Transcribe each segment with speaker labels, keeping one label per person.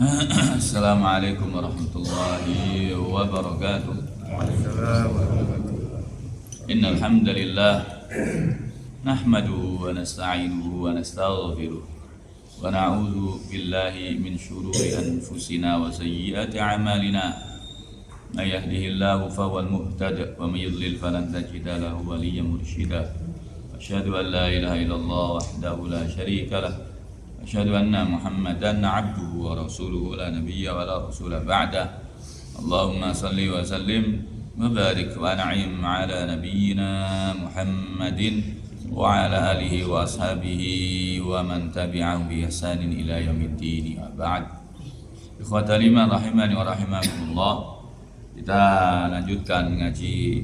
Speaker 1: Assalamualaikum warahmatullahi wabarakatuh. Innal hamdalillah nahmaduhu wa nasta'inuhu wa nastaghfiruh wa na'udzu billahi min shururi anfusina wa sayyiati a'malina. May yahdihillahu fahuwal muhtadi wa may yudlil falan tajida lahu waliyyan mursyida. Asyhadu an la ilaha illallah wahdahu la syarika lah. Asyhadu anna Muhammadan abduhu wa rasuluhu la nabiyya wa la rasula ba'dah. Allahumma salli wa sallim wa barik wa an'im ala nabiyyina Muhammadin wa ala alihi wa ashabihi wa man tabi'ahum bi ihsanin ila yaumiddin. Wa ba'd. Ikhwatal iman rahimani wa rahimakumullah. Kita lanjutkan mengaji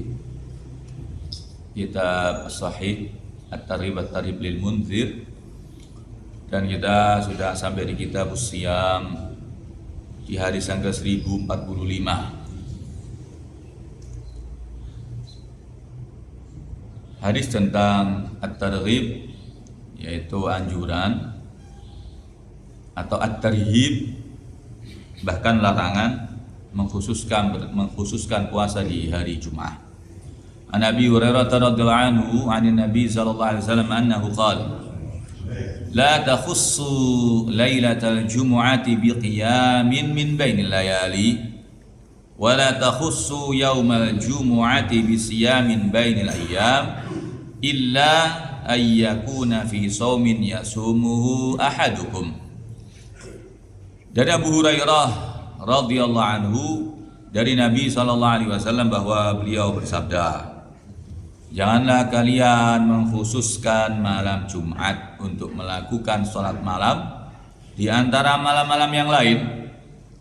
Speaker 1: kitab Sahih At-Targhib At-Tarhib lil Munzir. Dan kita sudah sampai di kitab Siyam di hadis yang ke-1045. Hadis tentang At-Targhib, yaitu anjuran, atau At-Tarhib, bahkan larangan mengkhususkan puasa di hari Jumat. An Abi Hurairah radhiyallahu anhu 'anil Nabi sallallahu alaihi wasallam annahu qala la takhussu lailatal jumu'ati biqiyamin min bainil layali wa la takhussu yaumal jumu'ati bisiyamin bainil ayyam illa ayyakuna fi shaumin yasumuhu ahadukum. Dari Abu Hurairah radhiyallahu anhu dari Nabi sallallahu alaihi wasallam bahwa beliau bersabda, janganlah kalian mengkhususkan malam Jumat untuk melakukan sholat malam di antara malam-malam yang lain,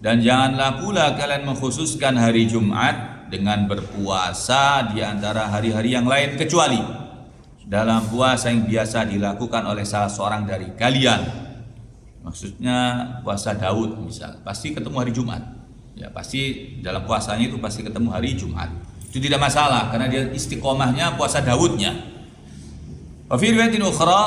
Speaker 1: dan janganlah pula kalian mengkhususkan hari Jumat dengan berpuasa di antara hari-hari yang lain kecuali dalam puasa yang biasa dilakukan oleh salah seorang dari kalian. Maksudnya puasa Daud misal, pasti ketemu hari Jumat. Ya, pasti dalam puasanya itu pasti ketemu hari Jumat. Itu tidak masalah karena dia istiqomahnya puasa Daudnya. Wa fi riwayatin ukhra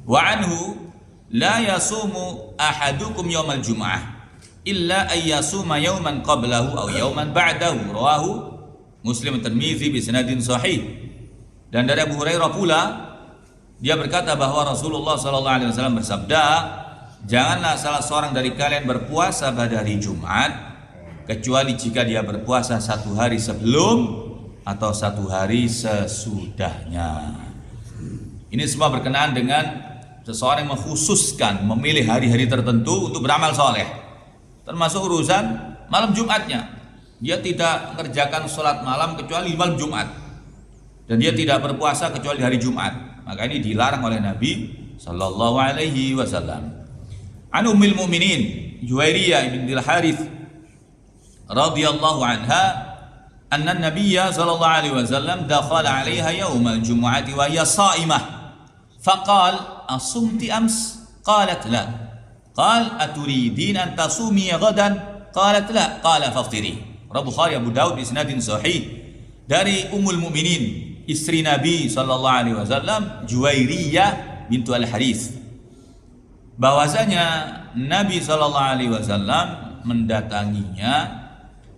Speaker 1: wa anhu la yasumu ahadukum yaumal jumu'ah illa ay yasuma yauman qablahu aw yauman ba'dahu, rawahu Muslim Tirmizi bi sanadin sahih. Dan dari Abu Hurairah pula dia berkata bahwa Rasulullah sallallahu alaihi wasallam bersabda, janganlah salah seorang dari kalian berpuasa pada hari Jumat kecuali jika dia berpuasa satu hari sebelum atau satu hari sesudahnya. Ini semua berkenaan dengan seseorang yang mengkhususkan, memilih hari-hari tertentu untuk beramal soleh, termasuk urusan malam Jumatnya. Dia tidak mengerjakan sholat malam kecuali malam Jumat, dan dia tidak berpuasa kecuali hari Jumat. Maka ini dilarang oleh Nabi Sallallahu Alaihi Wasallam. An Ummul Mukminin Juwairiyah bintil Harith radhiyallahu anha anna an-nabiyya sallallahu alaihi wasallam dakhala 'alaiha yawmal jumu'ati wa hiya sha'imah faqala asumti ams qalat la qala aturidin an tasumi ghadan qalat la qala faftiri. Bukhari Abu Daud bi isnadin sahih dari Ummul Mukminin istri Nabi sallallahu alaihi wasallam Juwairiyah bintu Al-Harith bahwasanya Nabi sallallahu alaihi wasallam mendatanginya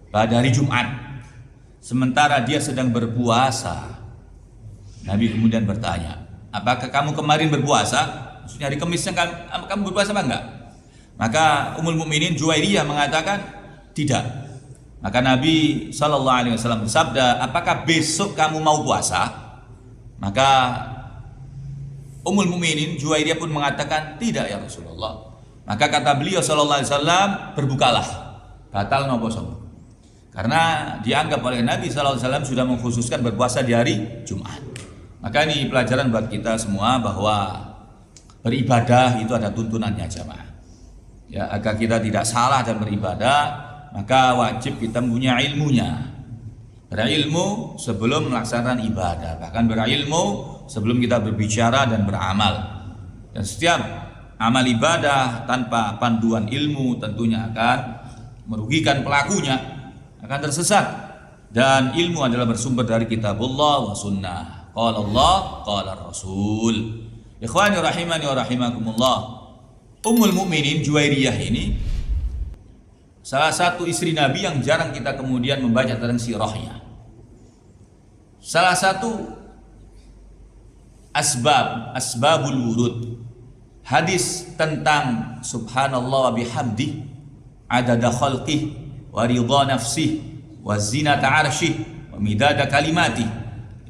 Speaker 1: pada hari Jumat sementara dia sedang berpuasa. Nabi kemudian bertanya, apakah kamu kemarin berpuasa? Maksudnya hari Kamis yang kamu berpuasa apa enggak? Maka Ummul Mukminin Juwairiyah mengatakan tidak. Maka Nabi SAW bersabda, apakah besok kamu mau puasa? Maka Ummul Mukminin Juwairiyah pun mengatakan tidak ya Rasulullah. Maka kata beliau SAW, berbukalah, batal nopo sopo. Karena dianggap oleh Nabi SAW sudah mengkhususkan berpuasa di hari Jumat. Maka ini pelajaran buat kita semua bahwa beribadah itu ada tuntunannya jamaah. Ya, agar kita tidak salah dalam beribadah, maka wajib kita mempunyai ilmunya. Berilmu sebelum melaksanakan ibadah, bahkan berilmu sebelum kita berbicara dan beramal. Dan setiap amal ibadah tanpa panduan ilmu tentunya akan merugikan pelakunya, akan tersesat. Dan ilmu adalah bersumber dari kitabullah wa sunnah. Qala Allah, qala Rasul. Ikhwani rahimani wa rahimakumullah. Ummul Mukminin Juwairiyah ini salah satu istri Nabi yang jarang kita kemudian membaca tentang sirahnya. Salah satu asbabul wurud hadis tentang subhanallah wa bihamdi adada khalqih wa ridha nafsih wa zinata arsyih wa midada kalimati.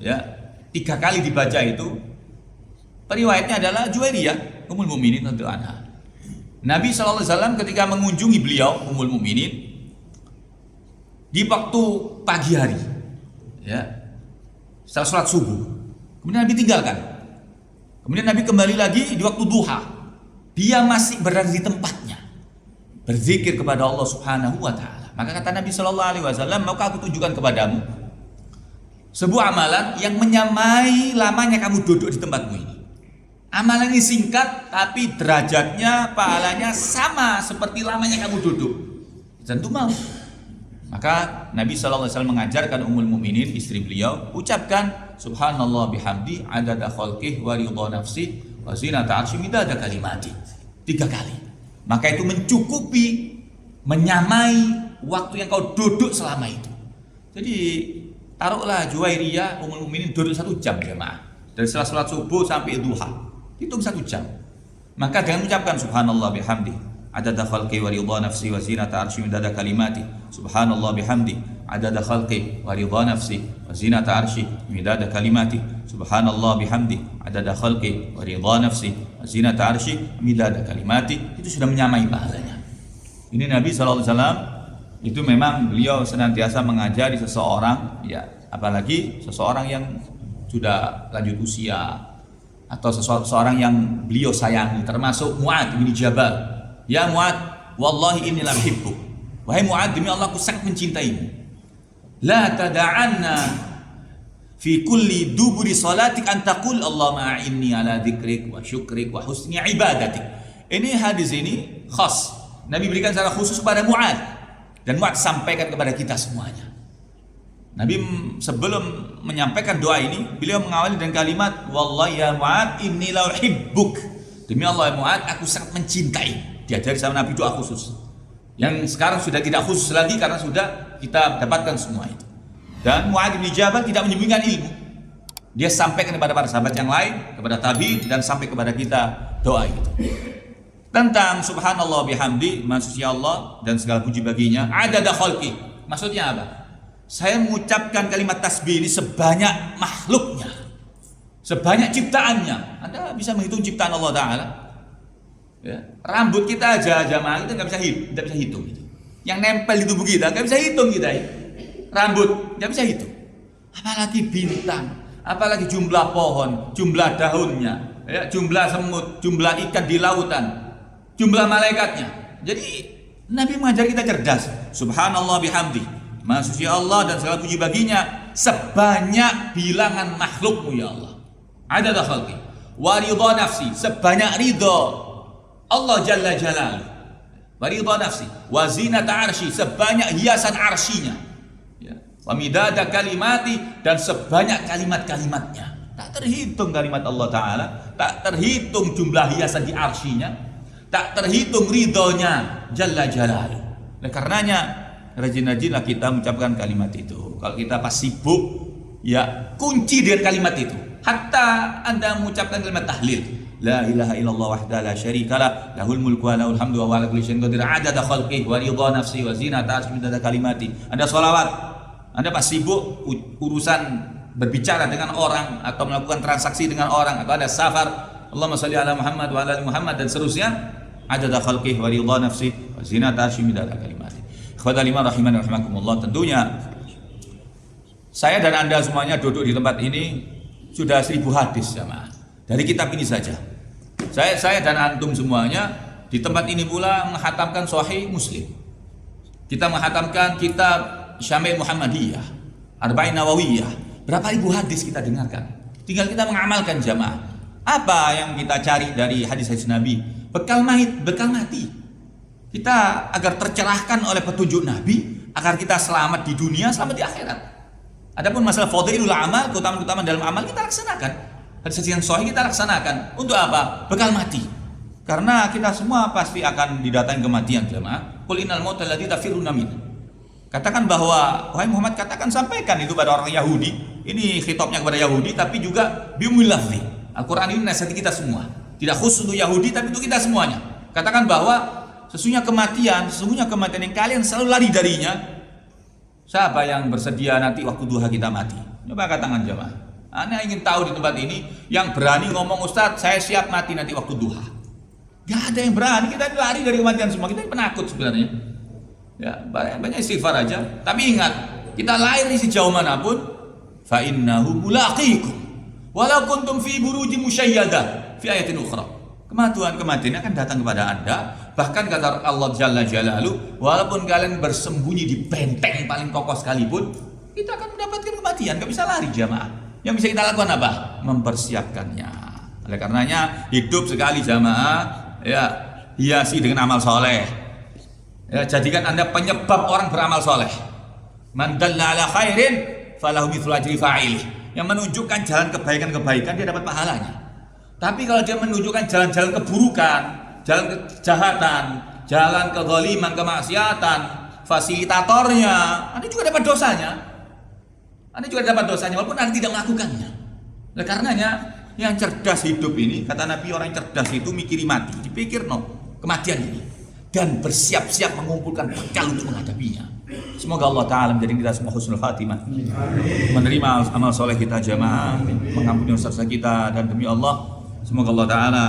Speaker 1: Ya, 3 kali dibaca itu. Periwayatnya adalah Juwairiyah Ummul Mukminin radhiyallahu anha. Nabi SAW ketika mengunjungi beliau Ummul Mukminin di waktu pagi hari, ya, setelah sholat subuh, kemudian Nabi tinggalkan. Kemudian Nabi kembali lagi di waktu duha. Dia masih berada di tempatnya, berzikir kepada Allah Subhanahu wa Ta'ala. Maka kata Nabi SAW, maka aku tunjukkan kepadamu sebuah amalan yang menyamai lamanya kamu duduk di tempatmu ini. Amalan ini singkat, tapi derajatnya, pahalanya sama seperti lamanya kamu duduk. Tentu mau. Maka Nabi SAW mengajarkan Ummul Mukminin, istri beliau, ucapkan subhanallah bihamdi adada khalqih wa ridha nafsi wa zinata arsyih midada kalimati. 3 kali. Maka itu mencukupi, menyamai waktu yang kau duduk selama itu. Jadi taruhlah Juwairiyah Ummul Mukminin duduk 1 jam jemaah, dari setelah sholat subuh sampai duha. Hitung 1 jam. Maka dengan mengucapkan subhanallah bihamdi adada khalqi wa ridha nafsi wa zinata arsyih midada kalimati. Subhanallah bihamdi adada khalqi wa ridha nafsi wa zinata arsyih midada kalimati. Subhanallah bihamdi adada khalqi wa ridha nafsi wa zinata arsyih midada kalimati. Itu sudah menyamai pahalanya. Ini Nabi SAW itu memang beliau senantiasa mengajari seseorang, ya, apalagi seseorang yang sudah lanjut usia atau seseorang yang beliau sayangi, termasuk Mu'adz bin Jabal. Ya Mu'adz, wallahi inni la uhibbuk. Wahai Mu'adz, demi Allah aku sangat mencintaimu. La tada'anna fi kulli duburi salatik an taqul Allahumma a'inni ala dzikrik wa syukrik wa husni ibadatik. Ini hadis ini khas. Nabi berikan secara khusus kepada Mu'adz, dan Mu'adz sampaikan kepada kita semuanya. Nabi sebelum menyampaikan doa ini, beliau mengawali dengan kalimat wallahi ya Mu'adz inni la uhibbuk. Demi Allah ya Mu'adz, aku sangat mencintai. Diajari sama Nabi doa khusus yang sekarang sudah tidak khusus lagi karena sudah kita dapatkan semua itu. Dan Mu'adz bin Jabal tidak menyembunyikan ilmu. Dia sampaikan kepada para sahabat yang lain, kepada tabi'in, dan sampai kepada kita doa itu. Tentang subhanallah bihamdi, maksudnya Allah dan segala puji baginya, adada khalqi. Maksudnya apa? Saya mengucapkan kalimat tasbih ini sebanyak makhluknya, sebanyak ciptaannya. Anda bisa menghitung ciptaan Allah Ta'ala, ya. Rambut kita aja jamaah kita nggak bisa hitung gitu. Yang nempel di tubuh kita nggak bisa hitung kita ya. Rambut nggak bisa hitung, apalagi bintang, apalagi jumlah pohon, jumlah daunnya, ya, jumlah semut, jumlah ikan di lautan, jumlah malaikatnya. Jadi Nabi mengajar kita cerdas. Subhanallah bihamdi, maksudnya Allah dan segala puji baginya sebanyak bilangan makhlukmu ya Allah. Adada khalqi wa ridha nafsi, sebanyak ridha Allah Jalla Jalaluh. Wa ridha nafsi wa zinata arsy, sebanyak hiasan arsyinya, ya. Wa midada kalimati, dan sebanyak kalimat-kalimatnya. Tak terhitung kalimat Allah Ta'ala, tak terhitung jumlah hiasan di arsyinya, tak terhitung ridhonya Jalla Jalaluh. Oleh karenanya rajin-rajinlah kita mengucapkan kalimat itu. Kalau kita pas sibuk, ya kunci dengan kalimat itu. Hatta Anda mengucapkan kalimat tahlil, la ilaha illallah wahdahu la syarikalah, lahul mulku wa lahul hamdu wa ala kulli syai'in qadir, adada khalqihi wa ridha nafsi wa zinata arsyih midada kalimati. Anda sholawat, Anda pas sibuk urusan berbicara dengan orang atau melakukan transaksi dengan orang, atau ada safar, Allahumma shalli ala Muhammad wa ala ali Muhammad dan seterusnya, adada khalqihi wa ridha nafsi wa zinata arsyih midada kalimati. Ikhwatal iman rahimani rahimakumullah, tentunya saya dan Anda semuanya duduk di tempat ini sudah 1000 hadis jamaah dari kitab ini saja. Saya dan antum semuanya di tempat ini pula menghatamkan Sahih Muslim. Kita menghatamkan kitab Syamil Muhammadiyah, Arba'in Nawawiyah. Berapa ribu hadis kita dengarkan. Tinggal kita mengamalkan jamaah. Apa yang kita cari dari hadis-hadis Nabi? Bekal mati. Kita agar tercerahkan oleh petunjuk Nabi, agar kita selamat di dunia, selamat di akhirat. Adapun masalah fadilul amal, keutamaan dalam amal kita laksanakan. Hadis yang sahih kita laksanakan. Untuk apa? Bekal mati. Karena kita semua pasti akan didatangi kematian, jemaah. Qul innal mauta alladzi tafirruna min. Katakan bahwa wahai Muhammad, katakan, sampaikan itu pada orang Yahudi. Ini khitabnya kepada Yahudi tapi juga biumil lafzi. Al-Qur'an ini nasihati kita semua. Tidak khusus untuk Yahudi tapi untuk kita semuanya. Katakan bahwa sesungguhnya kematian yang kalian selalu lari darinya. Siapa yang bersedia nanti waktu duha kita mati? Coba angkat tangan jemaah. Anda ingin tahu di tempat ini yang berani ngomong, Ustadz saya siap mati nanti waktu duha. Gak ada yang berani, kita lari dari kematian semua. Kita penakut sebenarnya. Ya, banyak istighfar aja. Tapi ingat, kita lahir di sejauh manapun, fa innahu mulaqikum walau kuntum fi burujin musyayyadah fi ayatin ukhra. Kematian akan datang kepada Anda. Bahkan kata Allah Jalla Jalaluhu, walaupun kalian bersembunyi di benteng paling kokoh sekalipun, kita akan mendapatkan kematian. Gak bisa lari jamaah. Yang bisa kita lakukan apa? Mempersiapkannya. Oleh karenanya hidup sekali jamaah, ya hiasi dengan amal soleh. Ya, jadikan Anda penyebab orang beramal soleh. Man dalla ala khairin falahu mithlu ajri fa'ilih. Yang menunjukkan jalan kebaikan-kebaikan, dia dapat pahalanya. Tapi kalau dia menunjukkan jalan-jalan keburukan, jalan kejahatan, jalan kezaliman, kemaksiatan, fasilitatornya, Anda juga dapat dosanya. Walaupun Anda tidak melakukannya. Oleh karenanya yang cerdas hidup ini, kata Nabi, orang yang cerdas itu mikiri mati, dipikir kematian ini, dan bersiap-siap mengumpulkan bekal untuk menghadapinya. Semoga Allah Ta'ala menjadikan kita semua husnul khatimah, menerima amal soleh kita jamaah, mengampuni dosa kita, dan demi Allah semoga Allah Ta'ala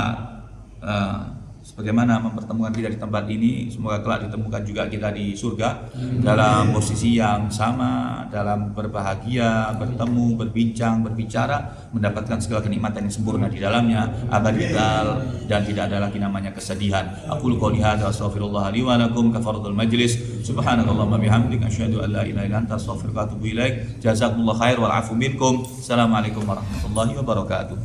Speaker 1: sebagaimana mempertemukan kita di tempat ini, semoga kelak ditemukan juga kita di surga dalam posisi yang sama, dalam berbahagia, bertemu, berbincang, berbicara, mendapatkan segala kenikmatan yang sempurna di dalamnya, abadidal, dan tidak ada lagi namanya kesedihan. Aqulu qouli hadza wa astaghfirullah li wa lakum kafaratul majlis. Subhanakallahumma bihamdika asyhadu an la ilaha illa anta astaghfiruka wa atubu ilaik. Jazakumullahu khair wal afu minkum. Assalamualaikum warahmatullahi wabarakatuh.